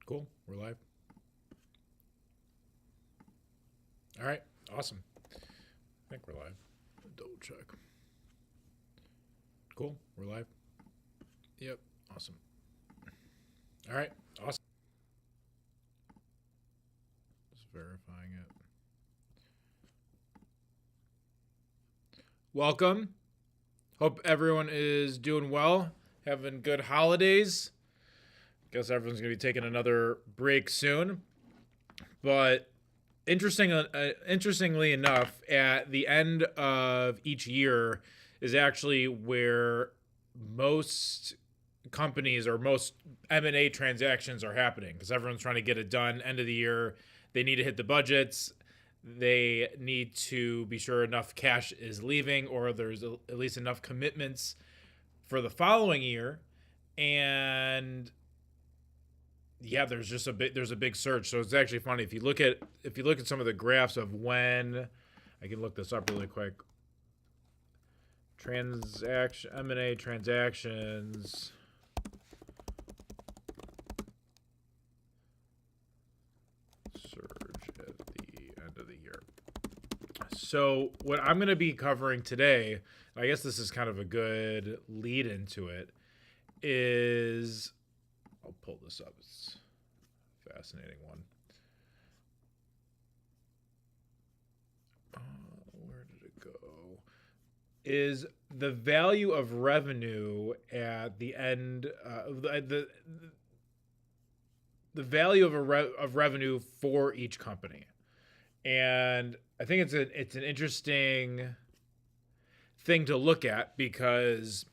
Cool. We're live. All right. Awesome. I think we're live. Double check. Cool. We're live. Yep. Awesome. All right. Awesome. Just verifying it. Welcome. Hope everyone is doing well, having good holidays. Guess everyone's going to be taking another break soon. But interestingly enough, at the end of each year is actually where most companies or most M&A transactions are happening because everyone's trying to get it done end of the year. They need to hit the budgets. They need to be sure enough cash is leaving or there's at least enough commitments for the following year. And yeah, there's a big surge. So it's actually funny if you look at some of the graphs of when I can look this up really quick. Transaction M&A transactions. Surge at the end of the year. So what I'm going to be covering today, I guess this is kind of a good lead into it, is I'll pull this up. It's a fascinating one. Where did it go? Is the value of revenue at the end the value of revenue for each company, and I think it's an interesting thing to look at because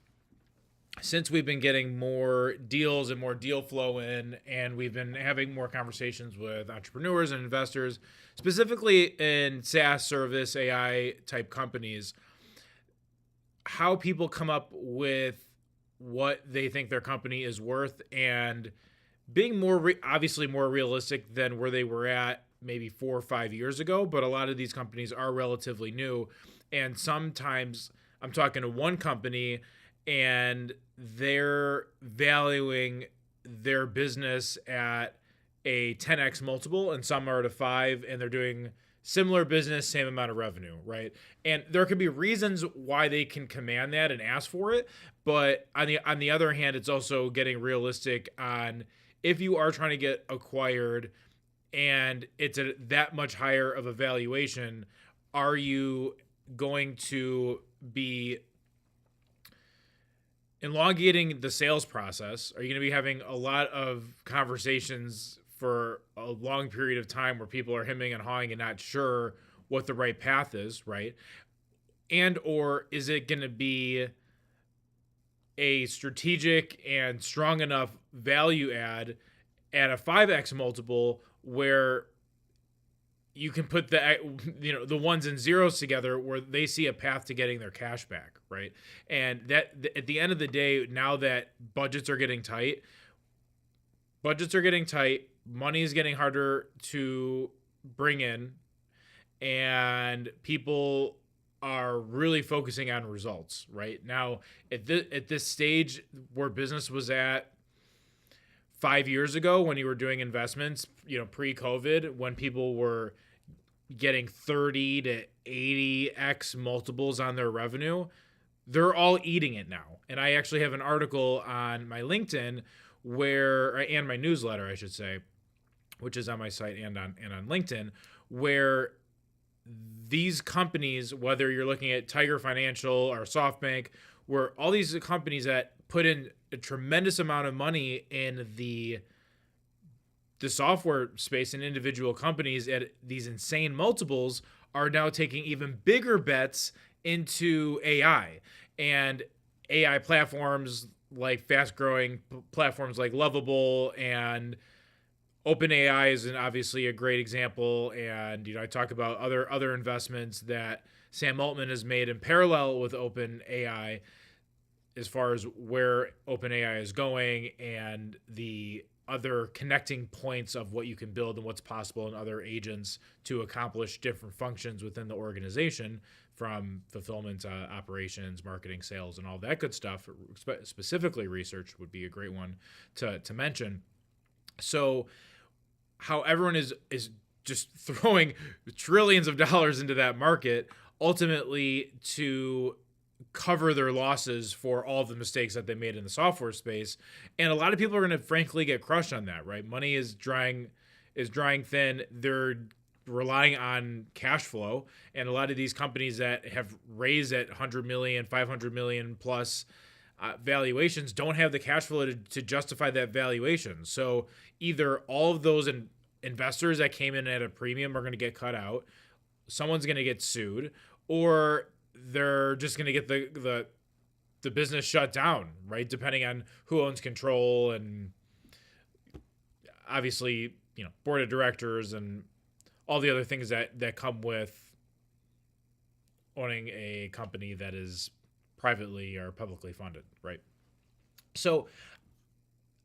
since we've been getting more deals and more deal flow in, and we've been having more conversations with entrepreneurs and investors, specifically in SaaS service AI type companies, how people come up with what they think their company is worth and being obviously more realistic than where they were at maybe 4 or 5 years ago. But a lot of these companies are relatively new. And sometimes I'm talking to one company and they're valuing their business at a 10x multiple, and some are at a 5, and they're doing similar business, same amount of revenue, right? And there could be reasons why they can command that and ask for it, but on the other hand, it's also getting realistic on if you are trying to get acquired and it's that much higher of a valuation, are you going to be elongating the sales process? Are you going to be having a lot of conversations for a long period of time where people are hemming and hawing and not sure what the right path is, right? And or is it going to be a strategic and strong enough value add at a 5x multiple where you can put the ones and zeros together where they see a path to getting their cash back, right? And that at the end of the day, now that budgets are getting tight, money is getting harder to bring in, and people are really focusing on results right now. At this stage where business was at 5 years ago when you were doing investments, pre-COVID, when people were getting 30 to 80x multiples on their revenue, they're all eating it now. And I actually have an article on my LinkedIn and my newsletter, I should say, which is on my site and on LinkedIn, where these companies, whether you're looking at Tiger Financial or SoftBank, where all these companies that put in a tremendous amount of money in the software space and individual companies at these insane multiples are now taking even bigger bets into AI and AI platforms like fast-growing platforms like Lovable, and OpenAI is obviously a great example. And I talk about other investments that Sam Altman has made in parallel with OpenAI as far as where OpenAI is going and the other connecting points of what you can build and what's possible in other agents to accomplish different functions within the organization, from fulfillment, operations, marketing, sales, and all that good stuff. Specifically research would be a great one to mention. So how everyone is just throwing trillions of dollars into that market ultimately to cover their losses for all the mistakes that they made in the software space. And a lot of people are going to frankly get crushed on that, right? Money is drying thin. They're relying on cash flow, and a lot of these companies that have raised at 100 million, 500 million plus valuations don't have the cash flow to justify that valuation. So either all of those investors that came in at a premium are going to get cut out, someone's going to get sued, or they're just going to get the business shut down, right? Depending on who owns control, and obviously, board of directors and all the other things that come with owning a company that is privately or publicly funded, right? So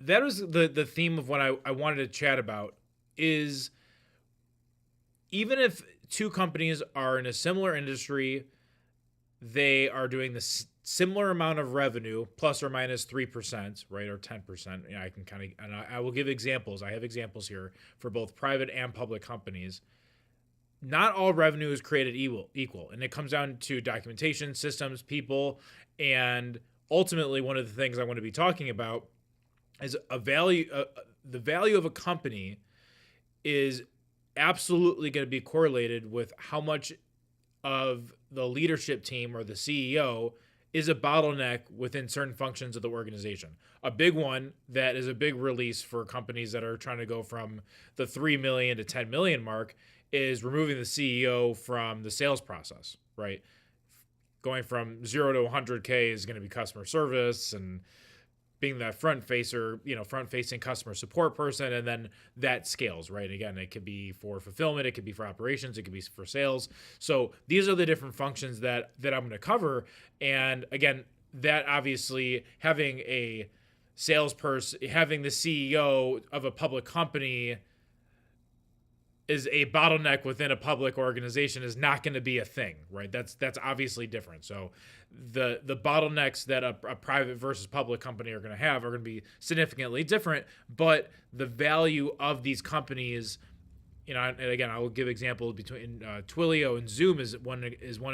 that was the theme of what I wanted to chat about. Is even if two companies are in a similar industry, they are doing the similar amount of revenue, plus or minus 3%, right, or 10%. I can kind of, and I will give examples. I have examples here for both private and public companies. Not all revenue is created equal, and it comes down to documentation, systems, people, and ultimately, one of the things I want to be talking about is the value of a company is absolutely going to be correlated with how much of the leadership team or the CEO is a bottleneck within certain functions of the organization. A big one that is a big release for companies that are trying to go from the 3 million to 10 million mark is removing the CEO from the sales process, right? Going from 0 to 100K is going to be customer service and being that front-facing customer support person, and then that scales, right? Again, it could be for fulfillment, it could be for operations, it could be for sales. So these are the different functions that I'm going to cover. And again, that obviously having a salesperson, having the CEO of a public company is a bottleneck within a public organization is not going to be a thing, right? That's obviously different. So the bottlenecks that a private versus public company are going to have are going to be significantly different, but the value of these companies, and again, I will give examples between Twilio and Zoom is one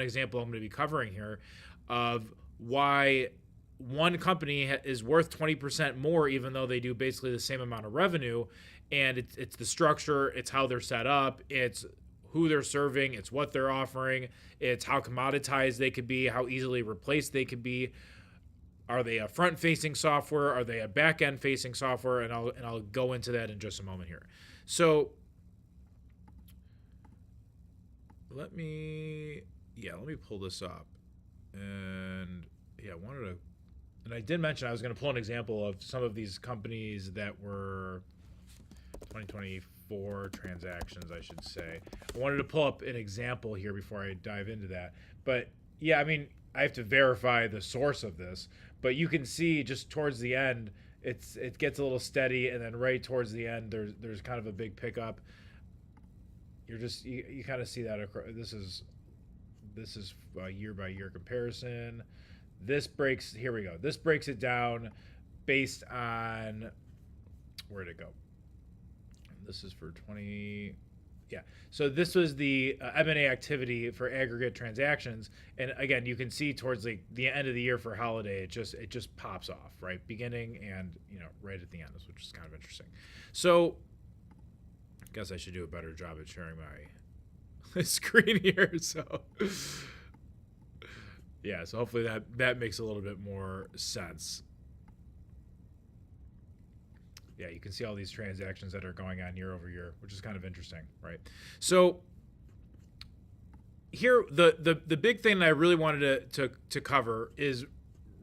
example I'm going to be covering here of why one company is worth 20% more, even though they do basically the same amount of revenue. And it's the structure, it's how they're set up, it's who they're serving, it's what they're offering, it's how commoditized they could be, how easily replaced they could be. Are they a front-facing software? Are they a back-end facing software? And I'll go into that in just a moment here. So let me pull this up. And I did mention I was going to pull an example of some of these companies that were 2024 transactions, I should say. I wanted to pull up an example here before I dive into that. But yeah, I have to verify the source of this, but you can see just towards the end, it gets a little steady, and then right towards the end, there's kind of a big pickup. You kind of see that across. This is a year by year comparison. This breaks it down based on, where'd it go? This is for 20. Yeah. So this was the M&A activity for aggregate transactions. And again, you can see towards the end of the year for holiday, it just pops off, right? Beginning and, right at the end, which is kind of interesting. So I guess I should do a better job at sharing my screen here. So yeah, so hopefully that makes a little bit more sense. Yeah, you can see all these transactions that are going on year over year, which is kind of interesting, right? So here, the big thing that I really wanted to cover is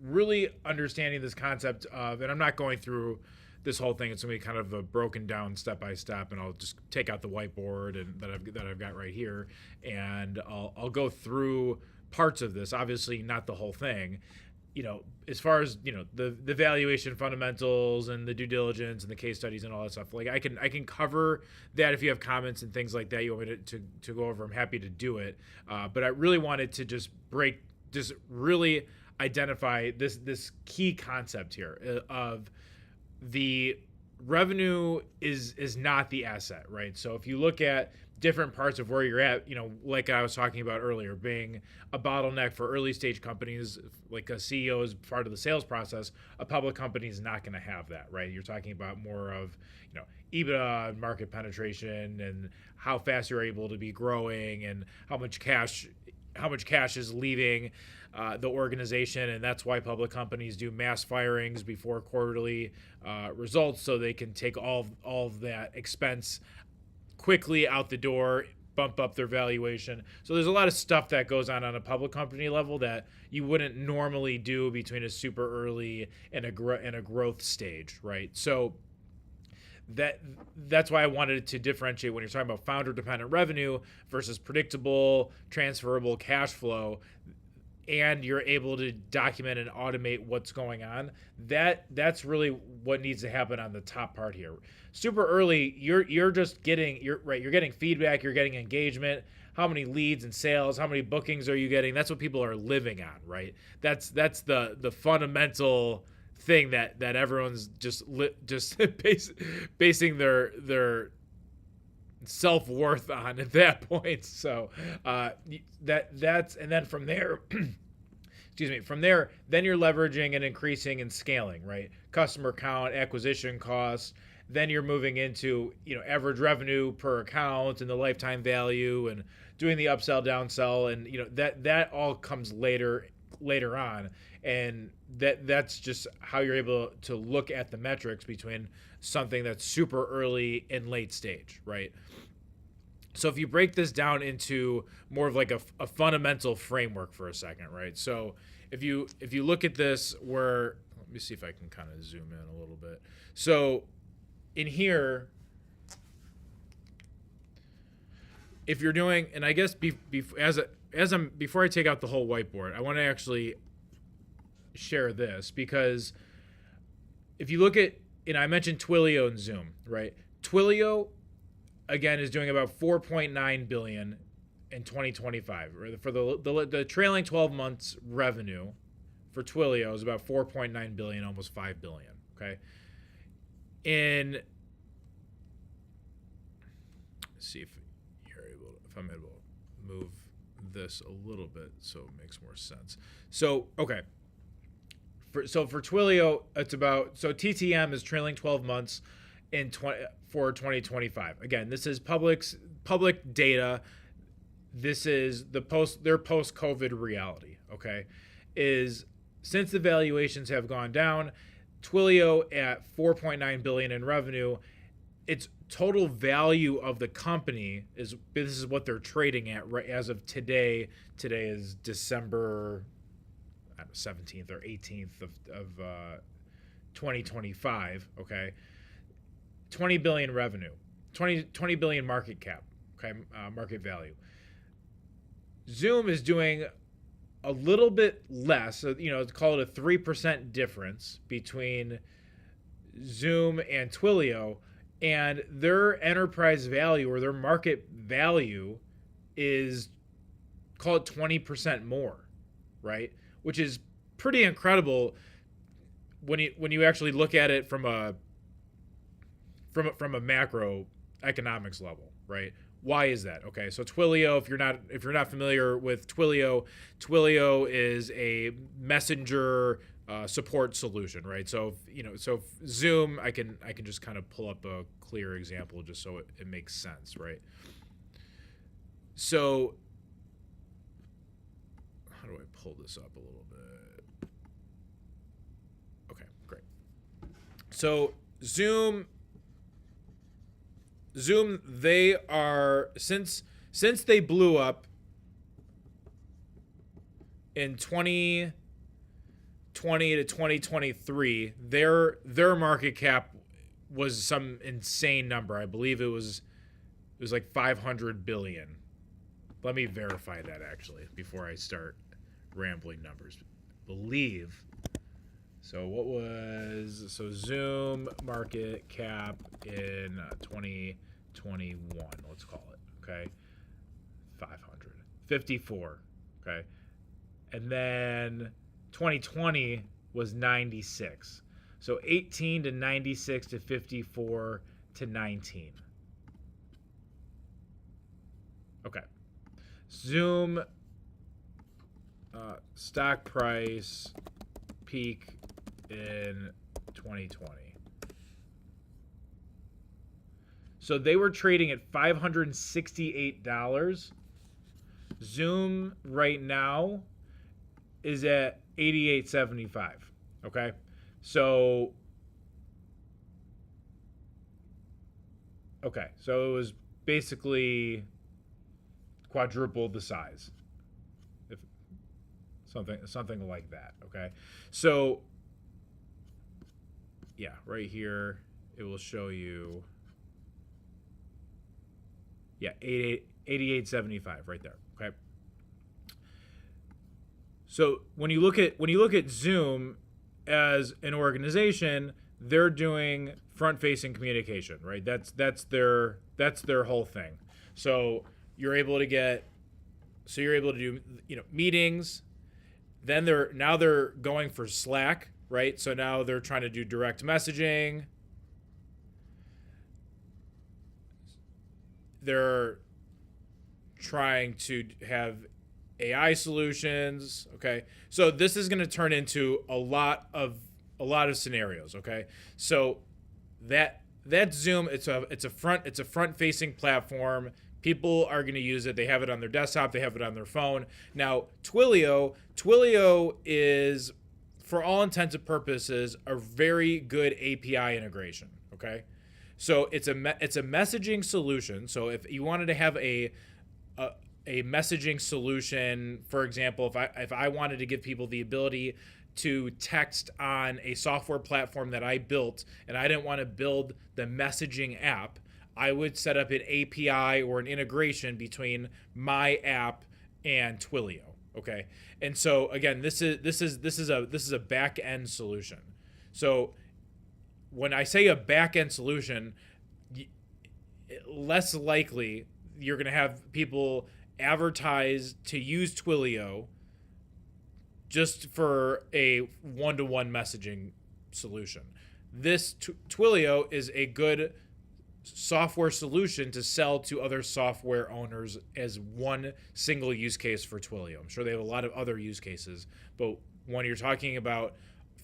really understanding this concept of, and I'm not going through this whole thing. It's going to be kind of a broken down step by step, and I'll just take out the whiteboard and that I've got right here, and I'll go through parts of this. Obviously, not the whole thing. As far as the valuation fundamentals and the due diligence and the case studies and all that stuff, I can cover that. If you have comments and things like that you want me to go over, I'm happy to do it. But I really wanted to just really identify this key concept here of the revenue is not the asset, right? So if you look at different parts of where you're at, like I was talking about earlier, being a bottleneck for early stage companies, like a CEO is part of the sales process, a public company is not going to have that, right? You're talking about more of, EBITDA, market penetration, and how fast you're able to be growing, and how much cash is leaving the organization. And that's why public companies do mass firings before quarterly results, so they can take all of that expense quickly out the door, bump up their valuation. So there's a lot of stuff that goes on a public company level that you wouldn't normally do between a super early and a growth stage, right? So that's why I wanted to differentiate when you're talking about founder dependent revenue versus predictable transferable cash flow, and you're able to document and automate what's going on. That's really what needs to happen on the top part here. Super early, you're getting feedback, you're getting engagement. How many leads and sales, how many bookings are you getting? That's what people are living on, right? That's the fundamental thing that everyone's just basing their self-worth on at that point. So that's and then from there from there, then you're leveraging and increasing and scaling, right? Customer count, acquisition costs. Then you're moving into, average revenue per account and the lifetime value, and doing the upsell, downsell, and that all comes later on. And that's just how you're able to look at the metrics between something that's super early and late stage, right? So if you break this down into more of like a fundamental framework for a second, right? So if you look at this, let me see if I can kind of zoom in a little bit. So in here, if you're doing, and I guess before I take out the whole whiteboard, I want to actually share this, because if you look at, I mentioned Twilio and Zoom, right? Twilio, again, is doing about 4.9 billion in 2025. For the trailing 12 months revenue for Twilio is about 4.9 billion, almost 5 billion. Okay, let's see if I'm able to move this a little bit so it makes more sense. So okay. For Twilio, it's about, so TTM is trailing 12 months for 2025. Again, this is public data. This is their post-COVID reality. Okay, is since the valuations have gone down, Twilio at 4.9 billion in revenue, its total value of the company this is what they're trading at right as of today. Today is December 17th or 18th of 2025. Okay, 20 billion revenue, 20 billion market cap. Okay, market value. Zoom is doing a little bit less. So, call it a 3% difference between Zoom and Twilio, and their enterprise value or their market value is, call it 20% more, right? Which is pretty incredible when you actually look at it from a macro economics level, right? Why is that? Okay, so Twilio, if you're not familiar with Twilio is a messenger support solution, right? So Zoom, I can just kind of pull up a clear example just so it makes sense, right? So how do I pull this up a little bit? Okay, great. So Zoom, they are, since they blew up in 2020 to 2023, their market cap was some insane number. I believe it was like 500 billion. Let me verify that actually before I start rambling numbers. So Zoom market cap in 2021, let's call it, okay, 554, okay, and then 2020 was 96. So 18 to 96 to 54 to 19. Okay. Zoom stock price peak in 2020. So they were trading at $568. Zoom right now is at $88.75. Okay. So it was basically quadrupled the size. If something like that. Okay. So yeah, right here it will show you. Yeah, 88.75 right there. Okay. So when you look at Zoom as an organization, they're doing front-facing communication, right? That's their whole thing. So you're able to do meetings. Then they're going for Slack, right? So now they're trying to do direct messaging. They're trying to have AI solutions. Okay, so this is going to turn into a lot of scenarios. Okay, so that Zoom, it's a front facing platform. People are going to use it. They have it on their desktop. They have it on their phone. Now Twilio is, for all intents and purposes, a very good API integration. Okay. So it's a messaging solution. So if you wanted to have a messaging solution, for example, if I wanted to give people the ability to text on a software platform that I built, and I didn't want to build the messaging app, I would set up an API or an integration between my app and Twilio. Okay, and so again, this is a back end solution. So when I say a back-end solution, less likely you're going to have people advertise to use Twilio just for a one-to-one messaging solution. This Twilio is a good software solution to sell to other software owners as one single use case for Twilio. I'm sure they have a lot of other use cases, but when you're talking about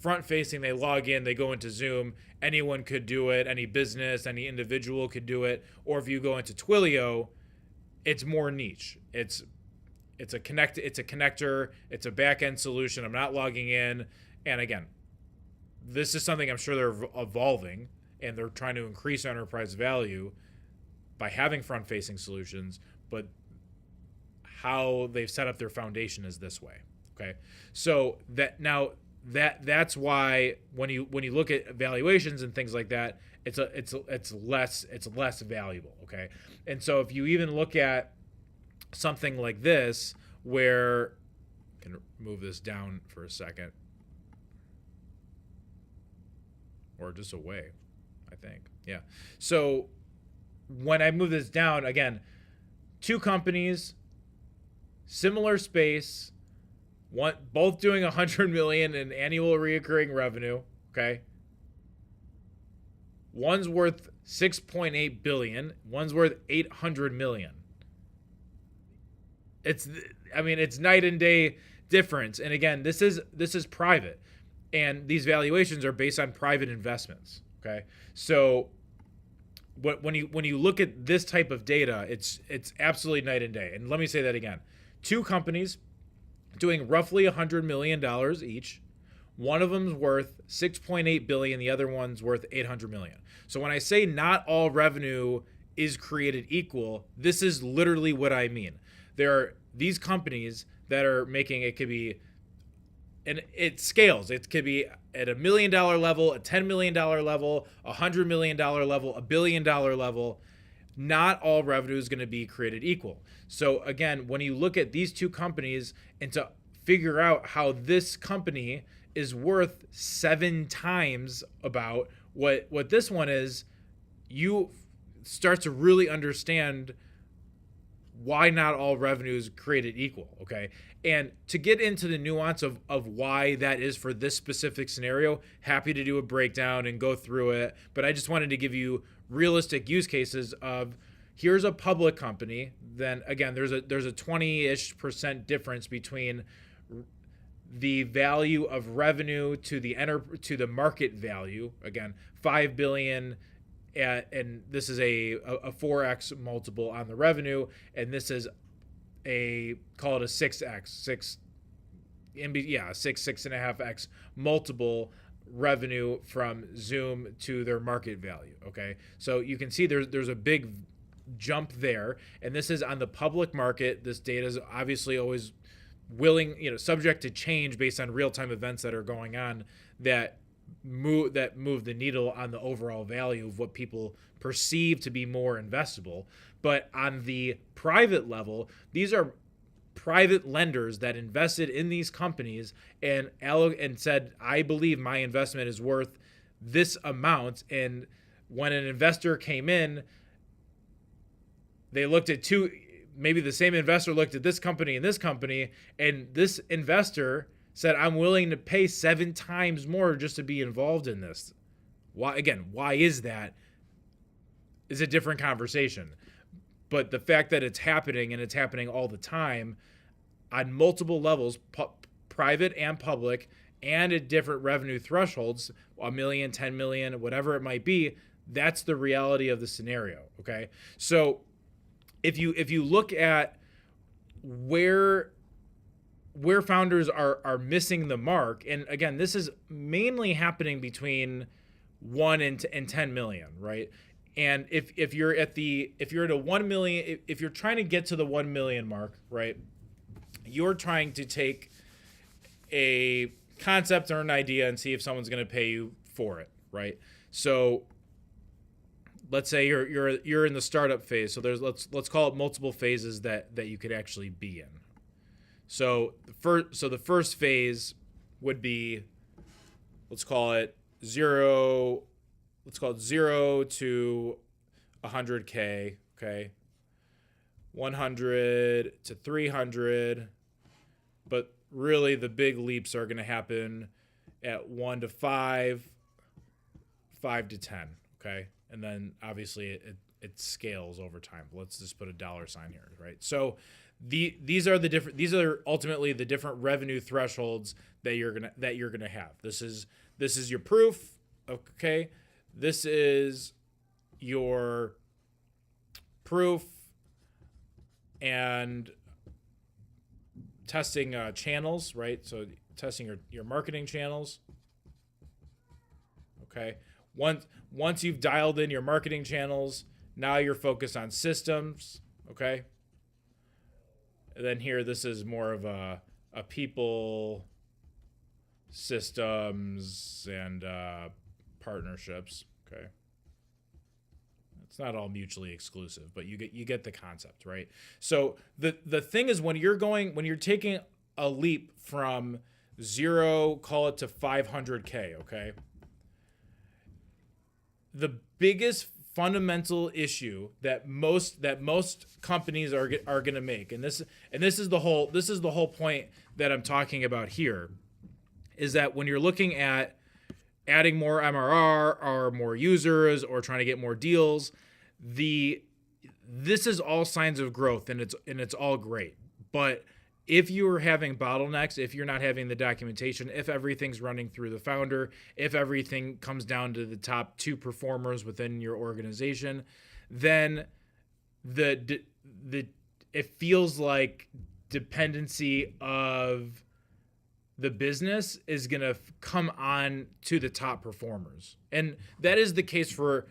front facing, they log in, they go into Zoom, anyone could do it, any business, any individual could do it. Or if you go into Twilio, it's more niche. It's a connector, it's a back-end solution. I'm not logging in. And again, this is something I'm sure they're evolving, and they're trying to increase enterprise value by having front-facing solutions, but how they've set up their foundation is this way. Okay. So that's why when you look at valuations and things like that, it's less valuable. Okay. And so if you even look at something like this, where I can move this down for a second, or just away, I think. Yeah. So when I move this down, again, two companies, similar space, both doing $100 million in annual recurring revenue. Okay. One's worth $6.8 billion. One's worth $800 million. It's night and day difference. And again, this is private, and these valuations are based on private investments. Okay. So when you look at this type of data, it's absolutely night and day. And let me say that again. Two companies doing roughly $100 million each. One of them's worth $6.8 billion. The other one's worth $800 million. So when I say not all revenue is created equal, this is literally what I mean. There are these companies that are making, it could be, and it scales. It could be at $1 million level, a $10 million level, a $100 million level, a $1 billion level. Not all revenue is going to be created equal. So again, when you look at these two companies and to figure out how this company is worth 7 times about what this one is, you start to really understand why not all revenue is created equal. Okay. And to get into the nuance of why that is for this specific scenario, happy to do a breakdown and go through it. But I just wanted to give you realistic use cases of, here's a public company. Then again, there's a 20-ish% difference between the value of revenue to the market value. Again, 5 billion, and this is a 4x multiple on the revenue, and this is call it a 6.5x multiple revenue from Zoom to their market value. Okay, so you can see there's a big jump there, and this is on the public market. This data is obviously always subject to change based on real-time events that are going on that move the needle on the overall value of what people perceive to be more investable. But on the private level, these are private lenders that invested in these companies and said, I believe my investment is worth this amount. And when an investor came in, they looked at maybe the same investor looked at this company, and this investor said, I'm willing to pay 7 times more just to be involved in this. Why is that? Is a different conversation. But the fact that it's happening, and it's happening all the time on multiple levels, private and public, and at different revenue thresholds, $1 million, 10 million, whatever it might be, that's the reality of the scenario. Okay. So if you look at where founders are missing the mark, and again, this is mainly happening between 1 and 10 million, right? And if you're at a 1 million, if you're trying to get to the 1 million mark, right, you're trying to take a concept or an idea and see if someone's going to pay you for it, right? So let's say you're in the startup phase. So let's call it multiple phases that you could actually be in. So the first phase would be, let's call it 0 to 100K, okay? 100 to 300, but really the big leaps are going to happen at 1 to 5, 5 to 10, okay? And then obviously it scales over time. Let's just put a dollar sign here, right? So these are ultimately the different revenue thresholds that you're gonna have. This is your proof, okay? This is your proof and testing channels, right? So testing your marketing channels, okay? Once you've dialed in your marketing channels, now you're focused on systems, okay? And then here, this is more of a people, systems, and partnerships, okay? It's not all mutually exclusive, but you get the concept, right? So the thing is, when you're taking a leap from 0, call it, to 500K, okay? The biggest fundamental issue that most companies are going to make, and this is the whole point that I'm talking about here, is that when you're looking at adding more MRR or more users or trying to get more deals, this is all signs of growth, and it's all great. But if you're having bottlenecks, if you're not having the documentation, if everything's running through the founder, if everything comes down to the top 2 performers within your organization, then it feels like dependency of the business is going to come on to the top performers. And that is the case for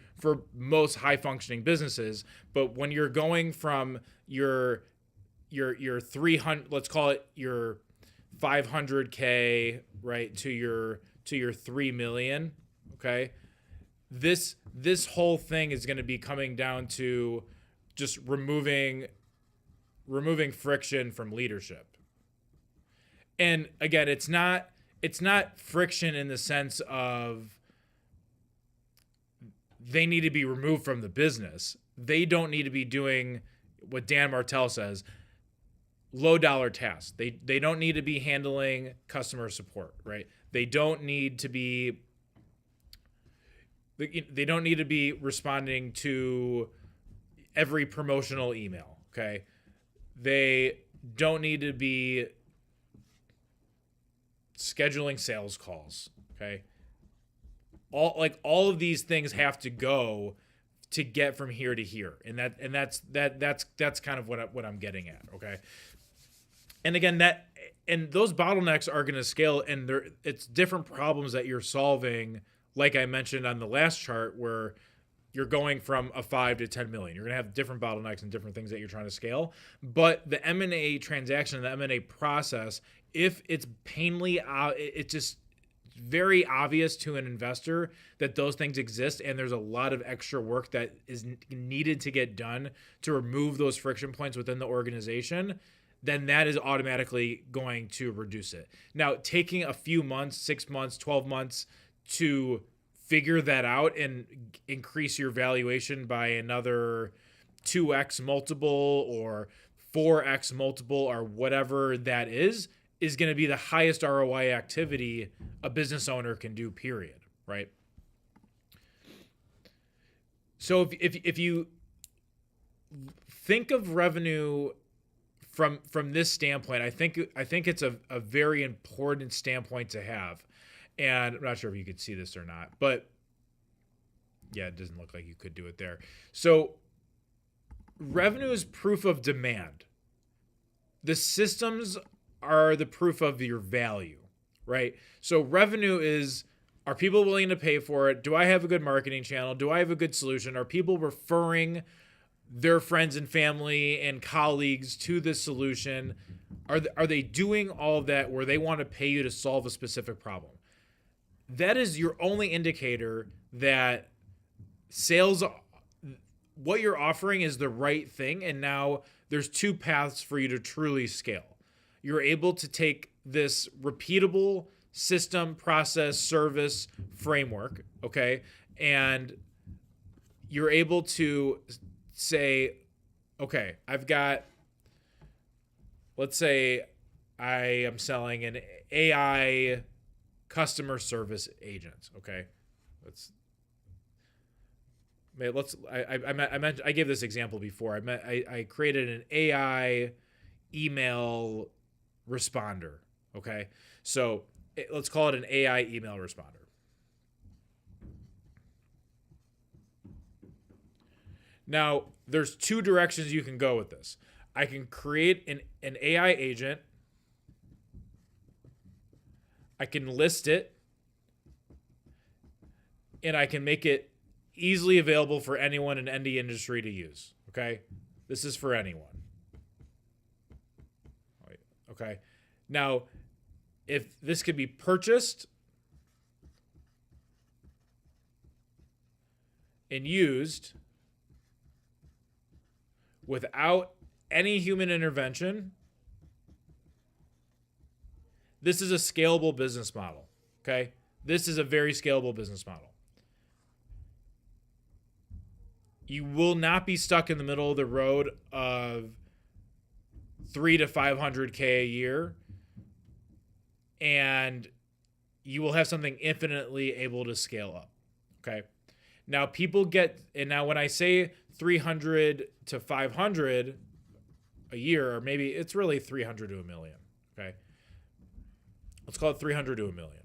most high functioning businesses. But when you're going from your 300, let's call it your 500K, right, to your 3 million, okay? This whole thing is going to be coming down to just removing friction from leadership. And again, it's not friction in the sense of they need to be removed from the business. They don't need to be doing what Dan Martell says, low dollar tasks. They don't need to be handling customer support, right? They don't need to be responding to every promotional email, okay? They don't need to be scheduling sales calls, okay? All of these things have to go to get from here to here, and that's kind of what I'm getting at, okay? And again, those bottlenecks are going to scale, and it's different problems that you're solving, like I mentioned on the last chart, where you're going from a 5 to 10 million. You're going to have different bottlenecks and different things that you're trying to scale. But the M&A transaction, the M&A process, if it's it's just very obvious to an investor that those things exist, and there's a lot of extra work that is needed to get done to remove those friction points within the organization, then that is automatically going to reduce it. Now, taking a few months, 6 months, 12 months to figure that out and increase your valuation by another 2x multiple or 4x multiple or whatever that is going to be the highest ROI activity a business owner can do, period, right? So if you think of revenue from this standpoint, I think it's a very important standpoint to have. And I'm not sure if you could see this or not, but yeah, it doesn't look like you could do it there. So revenue is proof of demand. The systems are the proof of your value, right? So revenue is, are people willing to pay for it? Do I have a good marketing channel? Do I have a good solution? Are people referring their friends and family and colleagues to this solution? Are they doing all of that where they want to pay you to solve a specific problem? That is your only indicator that sales, what you're offering is the right thing. And now there's two paths for you to truly scale. You're able to take this repeatable system, process, service framework, okay? And you're able to say, okay, let's say I am selling an AI customer service agent, okay? I gave this example before. I created an AI email responder, okay? So let's call it an AI email responder. Now, there's two directions you can go with this. I can create an AI agent. I can list it, and I can make it easily available for anyone in any industry to use, okay? This is for anyone. Okay. Now, if this could be purchased and used without any human intervention, this is a scalable business model, okay? This is a very scalable business model. You will not be stuck in the middle of the road of 300 to 500K a year, and you will have something infinitely able to scale up, okay? Now now when I say 300 to 500 a year, or maybe it's really 300 to a million, okay? Let's call it 300 to a million,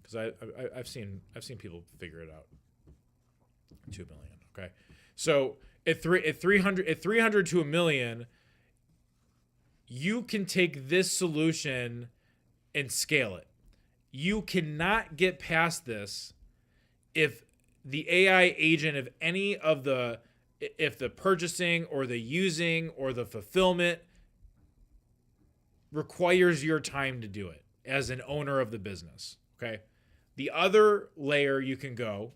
because I've seen people figure it out. 2 million, okay? So at 300 to a million, you can take this solution and scale it. You cannot get past this if the AI agent, if the purchasing or the using or the fulfillment requires your time to do it as an owner of the business, okay? The other layer you can go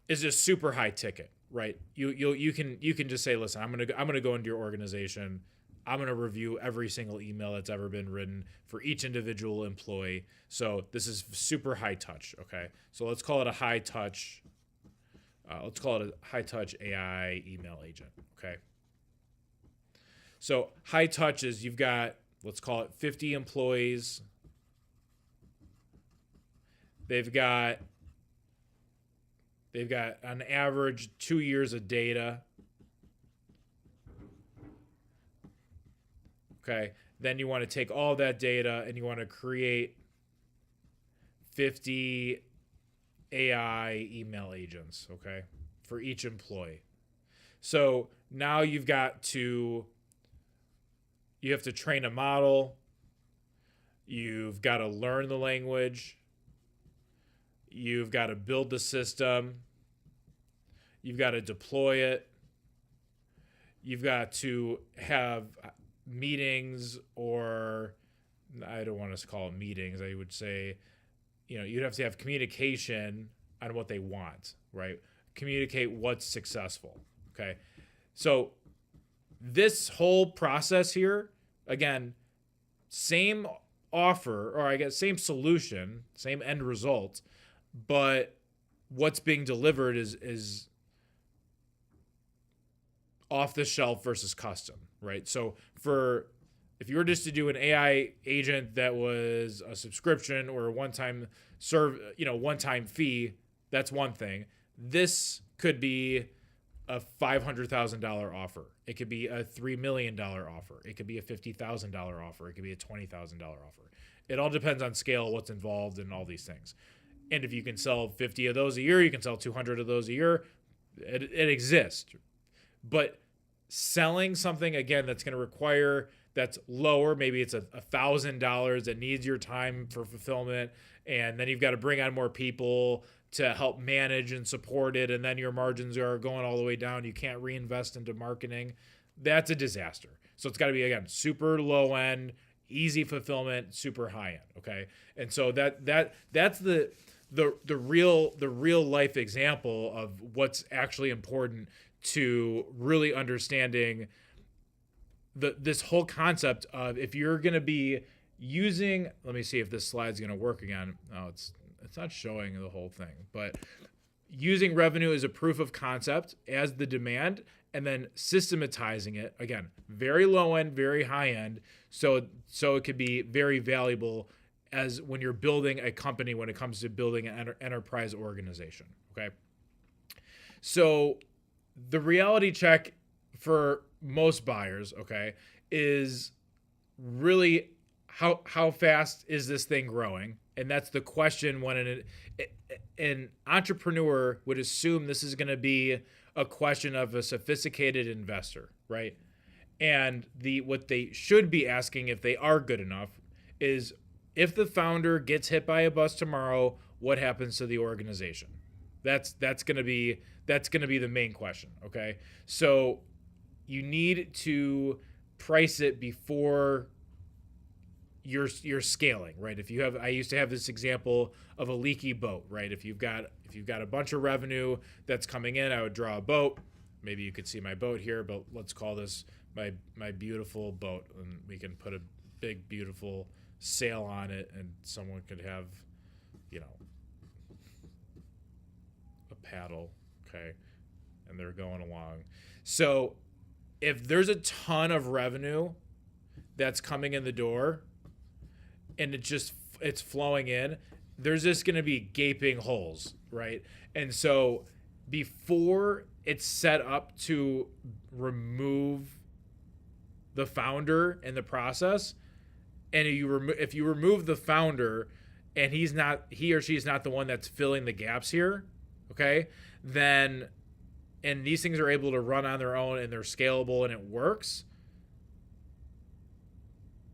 is just super high ticket, right? You can just say, listen, I'm gonna go into your organization. I'm gonna review every single email that's ever been written for each individual employee. So this is super high touch, okay? So let's call it a high touch let's call it a high touch AI email agent. Okay. So high touch is you've got, let's call it 50 employees. They've got on average 2 years of data. Okay. Then you want to take all that data and you want to create 50 AI email agents, okay, for each employee. So now you have to train a model. You've got to learn the language. You've got to build the system. You've got to deploy it. You've got to have meetings, or I don't want to call them meetings. I would say, you'd have to have communication on what they want, right? Communicate what's successful, okay? So this whole process here, again, same offer, or I guess same solution, same end result, but what's being delivered is off the shelf versus custom, right? So if you were just to do an AI agent that was a subscription or a one-time one-time fee, that's one thing. This could be a $500,000 offer. It could be a $3 million offer. It could be a $50,000 offer. It could be a $20,000 offer. It all depends on scale, what's involved, and all these things. And if you can sell 50 of those a year, you can sell 200 of those a year. It exists. But selling something, again, that's going to require, that's lower, maybe it's $1,000 that needs your time for fulfillment, and then you've got to bring on more people to help manage and support it, and then your margins are going all the way down. You can't reinvest into marketing. That's a disaster. So it's got to be, again, super low end, easy fulfillment, super high end. Okay, and so that's the real life example of what's actually important to really understanding this whole concept of, if you're going to be using, let me see if this slide's going to work again. Oh, it's not showing the whole thing, but using revenue as a proof of concept as the demand, and then systematizing it, again, very low end, very high end. So it could be very valuable as when you're building a company, when it comes to building an enterprise organization. Okay. So the reality check for most buyers, okay, is really how fast is this thing growing? And that's the question when an entrepreneur would assume this is going to be a question of a sophisticated investor, right? And what they should be asking, if they are good enough, is, if the founder gets hit by a bus tomorrow, what happens to the organization? That's going to be the main question, okay? So you need to price it before you're scaling, right? I used to have this example of a leaky boat, right? If you've got a bunch of revenue that's coming in, I would draw a boat. Maybe you could see my boat here, but let's call this my beautiful boat, and we can put a big beautiful sail on it, and someone could have, a paddle, okay? And they're going along. So if there's a ton of revenue that's coming in the door, and it's flowing in, there's just going to be gaping holes, right? And so before it's set up to remove the founder in the process, and if you remove the founder and he or she's not the one that's filling the gaps here, okay, then, and these things are able to run on their own and they're scalable and it works,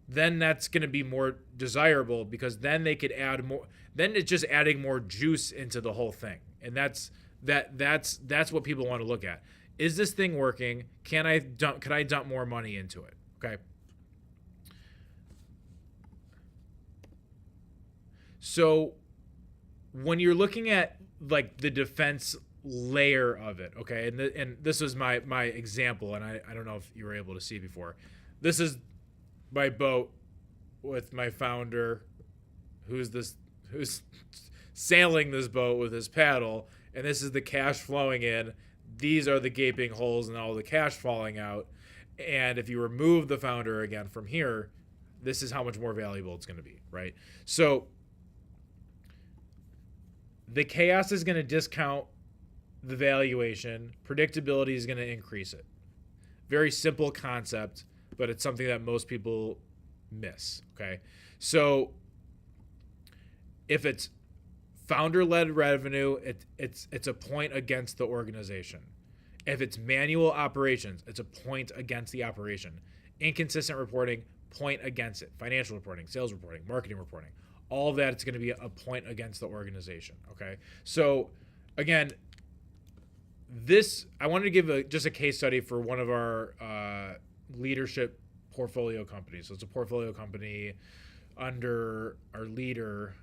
then that's going to be more desirable, because then they could add more. Then it's just adding more juice into the whole thing, and that's what people want to look at. Is this thing working? Can I dump more money into it? Okay. So when you're looking at like the defense layer of it, okay, and this was my example, and I don't know if you were able to see before. This is my boat with my founder, who's sailing this boat with his paddle, and this is the cash flowing in. These are the gaping holes and all the cash falling out. And if you remove the founder again from here, this is how much more valuable it's going to be, right? So the chaos is going to discount the valuation. Predictability is going to increase it. Very simple concept, but it's something that most people miss, okay? So if it's founder-led revenue, it's a point against the organization. If it's manual operations, it's a point against the operation. Inconsistent reporting, point against it. Financial reporting, sales reporting, marketing reporting, all of that, it's going to be a point against the organization, okay? So again, I wanted to give just a case study for one of our leadership portfolio companies. So it's a portfolio company under our leader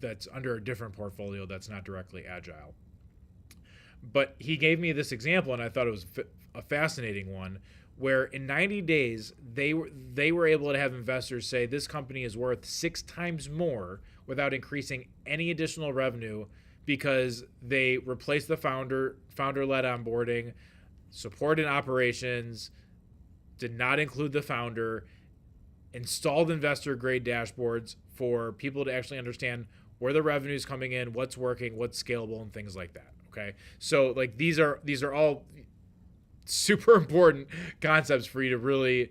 that's under a different portfolio that's not directly Agile. But he gave me this example, and I thought it was a fascinating one, where in 90 days, they were able to have investors say this company is worth 6 times more without increasing any additional revenue, because they replaced the founder-led onboarding, support and operations, did not include the founder, installed investor-grade dashboards for people to actually understand where the revenue is coming in, what's working, what's scalable, and things like that. Okay, so like these are all super important concepts for you to really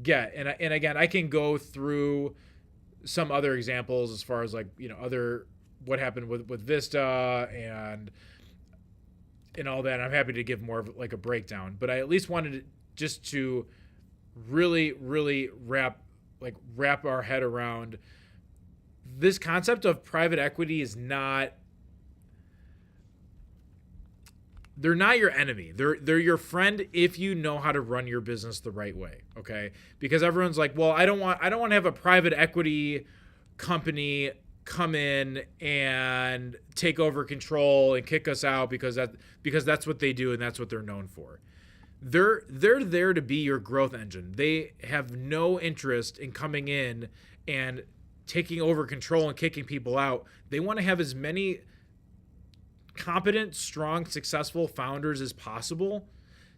get. And again, I can go through some other examples as far as like, other what happened with Vista and all that. I'm happy to give more of like a breakdown, but I at least wanted just to really, really wrap our head around this concept of private equity. They're not your enemy. They're your friend if you know how to run your business the right way, okay? Because everyone's like, well, I don't want to have a private equity company come in and take over control and kick us out because that's what they do and that's what they're known for. They're there to be your growth engine. They have no interest in coming in and taking over control and kicking people out. They want to have as many competent, strong, successful founders as possible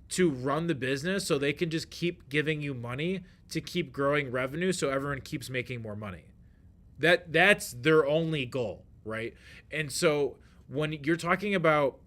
to run the business, so they can just keep giving you money to keep growing revenue, so everyone keeps making more money. That's their only goal, right? And so when you're talking about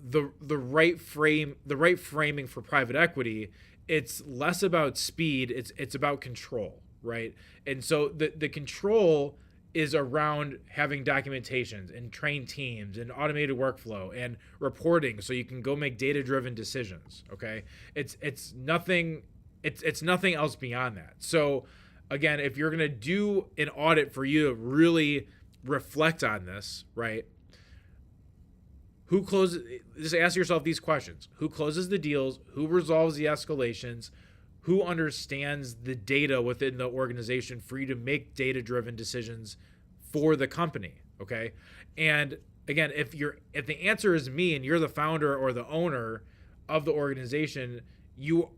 the right framing for private equity, it's less about speed, it's about control, right? And so the control is around having documentations and trained teams and automated workflow and reporting, so you can go make data-driven decisions. Okay, it's nothing else beyond that. So again, if you're gonna do an audit for you to really reflect on this, right? Just ask yourself these questions: who closes the deals? Who resolves the escalations? Who understands the data within the organization for you to make data-driven decisions for the company, okay? And again, if the answer is me and you're the founder or the owner of the organization, you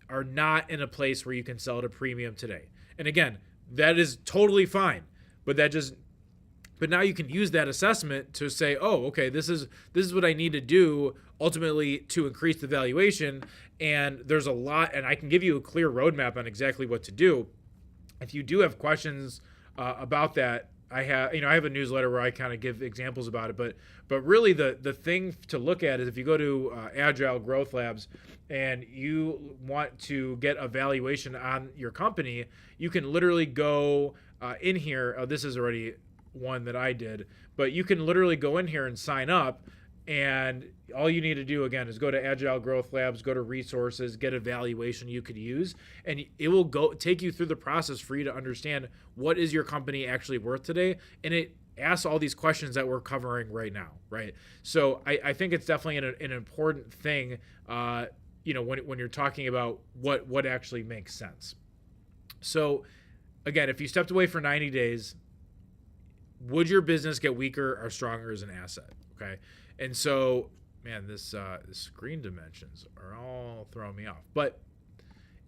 are not in a place where you can sell at a premium today. And again, that is totally fine, but now you can use that assessment to say, oh, okay, this is what I need to do ultimately to increase the valuation. And there's a lot, and I can give you a clear roadmap on exactly what to do. If you do have questions about that, I have a newsletter where I kind of give examples about it, but really the thing to look at is if you go to Agile Growth Labs and you want to get a valuation on your company, you can literally go in here. Oh, this is already one that I did, but you can literally go in here and sign up, and all you need to do again is go to Agile Growth Labs, go to resources, get a valuation you could use, and it will take you through the process for you to understand what is your company actually worth today, and it asks all these questions that we're covering right now, right? So I think it's definitely an important thing, when you're talking about what actually makes sense. So again, if you stepped away for 90 days, would your business get weaker or stronger as an asset? Okay. And so, man, this screen dimensions are all throwing me off. But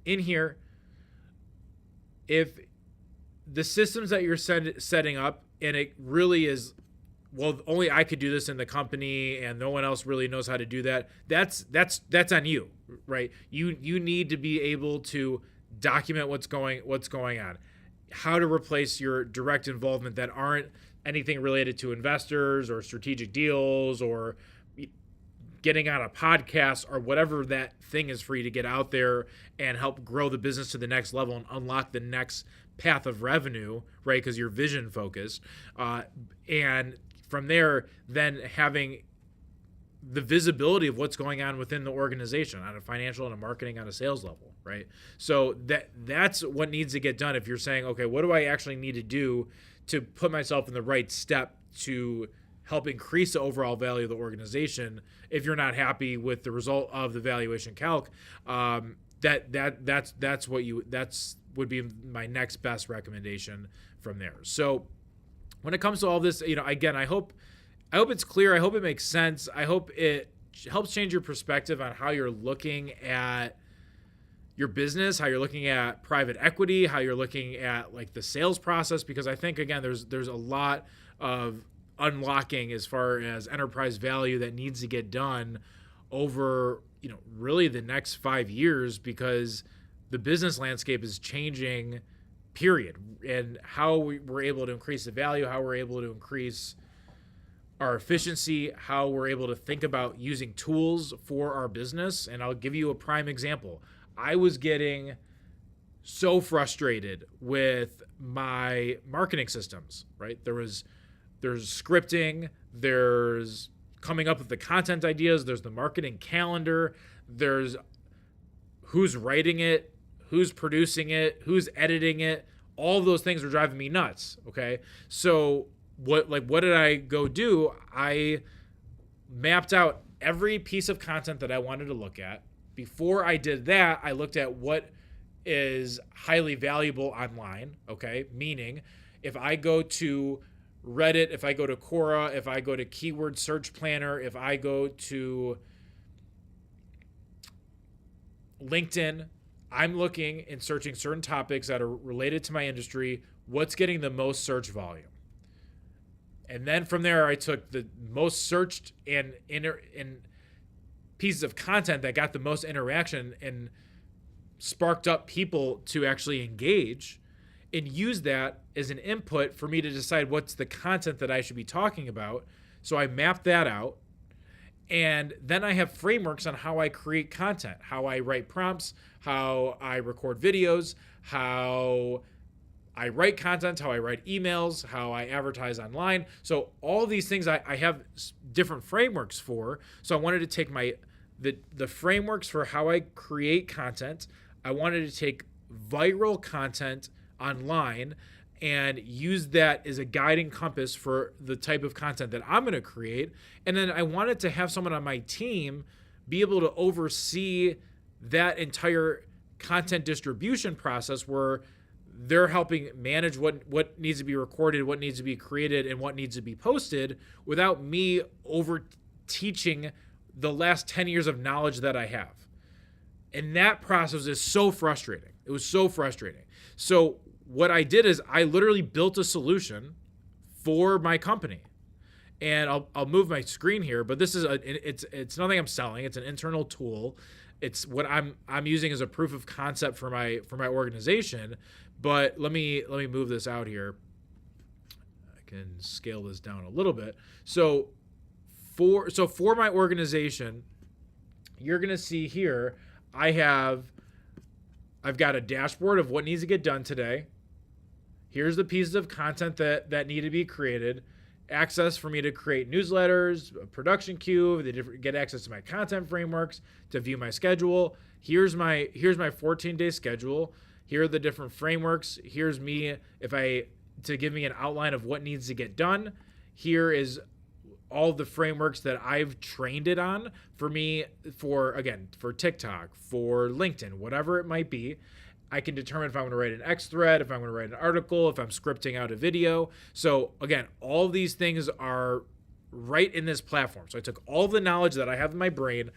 in here, if the systems that you're setting up, and it really is, well, only I could do this in the company and no one else really knows how to do that. That's on you, right? You need to be able to document what's going on, how to replace your direct involvement that aren't anything related to investors or strategic deals or getting on a podcast or whatever that thing is for you to get out there and help grow the business to the next level and unlock the next path of revenue, right? Because you're vision focused. And from there, then having the visibility of what's going on within the organization on a financial and a marketing on a sales level, right? So that's what needs to get done. If you're saying, okay, what do I actually need to do to put myself in the right step to help increase the overall value of the organization? If you're not happy with the result of the valuation calc, that's would be my next best recommendation from there. So when it comes to all this, again, I hope it's clear. I hope it makes sense. I hope it helps change your perspective on how you're looking at your business, how you're looking at private equity, how you're looking at like the sales process, because I think, again, there's a lot of unlocking as far as enterprise value that needs to get done over, really the next 5 years, because the business landscape is changing, period. And how we're able to increase the value, how we're able to increase our efficiency, how we're able to think about using tools for our business. And I'll give you a prime example. I was getting so frustrated with my marketing systems, right? There's scripting, there's coming up with the content ideas, there's the marketing calendar, there's who's writing it, who's producing it, who's editing it. All of those things were driving me nuts, okay? So what did I go do? I mapped out every piece of content that I wanted to look at. Before I did that, I looked at what is highly valuable online, okay? Meaning, if I go to Reddit, if I go to Quora, if I go to Keyword Search Planner, if I go to LinkedIn, I'm looking and searching certain topics that are related to my industry, what's getting the most search volume. And then from there, I took the most searched and pieces of content that got the most interaction and sparked up people to actually engage, and use that as an input for me to decide what's the content that I should be talking about. So I mapped that out. And then I have frameworks on how I create content, how I write prompts, how I record videos, how I write content, how I write emails, how I advertise online. So all of these things I have different frameworks for. So I wanted to take the frameworks for how I create content. I wanted to take viral content online and use that as a guiding compass for the type of content that I'm going to create. And then I wanted to have someone on my team be able to oversee that entire content distribution process, where they're helping manage what needs to be recorded, what needs to be created, and what needs to be posted, without me over teaching the last 10 years of knowledge that I have. And that process is so frustrating. It was so frustrating. So what I did is I literally built a solution for my company. And I'll move my screen here, but this is it's nothing I'm selling. It's an internal tool. It's what I'm using as a proof of concept for my organization. But let me move this out here. I can scale this down a little bit. So for my organization, you're gonna see here I've got a dashboard of what needs to get done today. Here's the pieces of content that need to be created. Access for me to create newsletters, a production queue, get access to my content frameworks, to view my schedule. Here's my 14-day schedule. Here are the different frameworks. Here's me to give me an outline of what needs to get done. Here is all the frameworks that I've trained it on for me, for TikTok, for LinkedIn, whatever it might be. I can determine if I'm going to write an X thread, if I'm going to write an article, if I'm scripting out a video. So again, all these things are right in this platform. So I took all the knowledge that I have in my brain,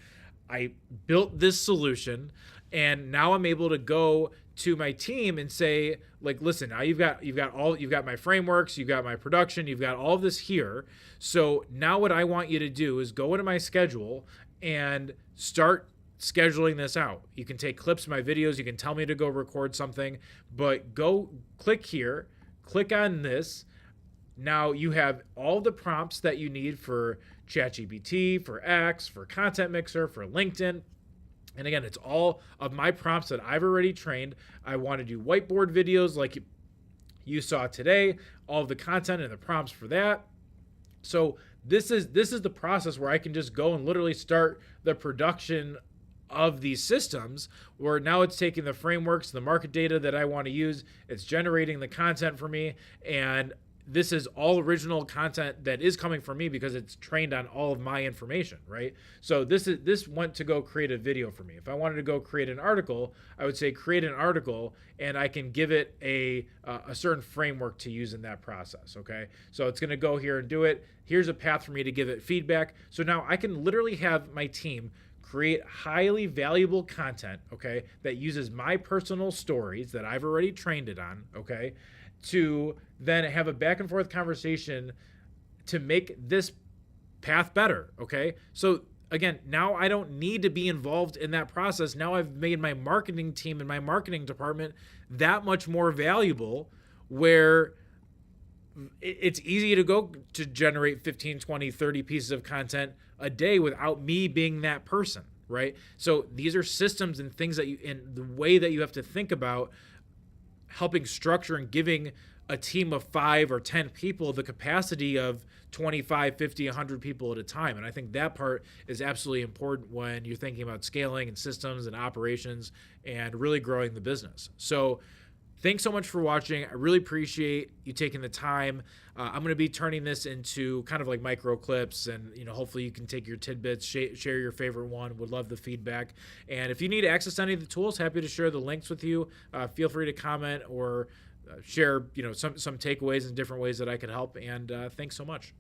I built this solution, and now I'm able to go to my team and say, like, listen, now you've got my frameworks, you've got my production, you've got all of this here. So now what I want you to do is go into my schedule and start scheduling this out. You can take clips of my videos, you can tell me to go record something, but go click here, click on this. Now you have all the prompts that you need for ChatGPT, for X, for Content Mixer, for LinkedIn. And again, it's all of my prompts that I've already trained. I want to do whiteboard videos like you saw today, all of the content and the prompts for that. So this is the process where I can just go and literally start the production of these systems, where now it's taking the frameworks, the market data that I want to use, it's generating the content for me, and this is all original content that is coming from me because it's trained on all of my information, right? So this went to go create a video for me. If I wanted to go create an article, I would say create an article, and I can give it a certain framework to use in that process, okay? So it's gonna go here and do it. Here's a path for me to give it feedback. So now I can literally have my team create highly valuable content, okay, that uses my personal stories that I've already trained it on, okay, to then have a back and forth conversation to make this path better, okay? So again, now I don't need to be involved in that process. Now I've made my marketing team and my marketing department that much more valuable, where it's easy to go to generate 15, 20, 30 pieces of content a day without me being that person, right? So these are systems and things that and the way that you have to think about helping structure and giving a team of 5 or 10 people the capacity of 25, 50, 100 people at a time. And I think that part is absolutely important when you're thinking about scaling and systems and operations and really growing the business. So thanks so much for watching. I really appreciate you taking the time. I'm going to be turning this into kind of like micro clips, and hopefully you can take your tidbits, share your favorite one. Would love the feedback. And if you need access to any of the tools, happy to share the links with you. Feel free to comment or share some takeaways and different ways that I could help. And thanks so much.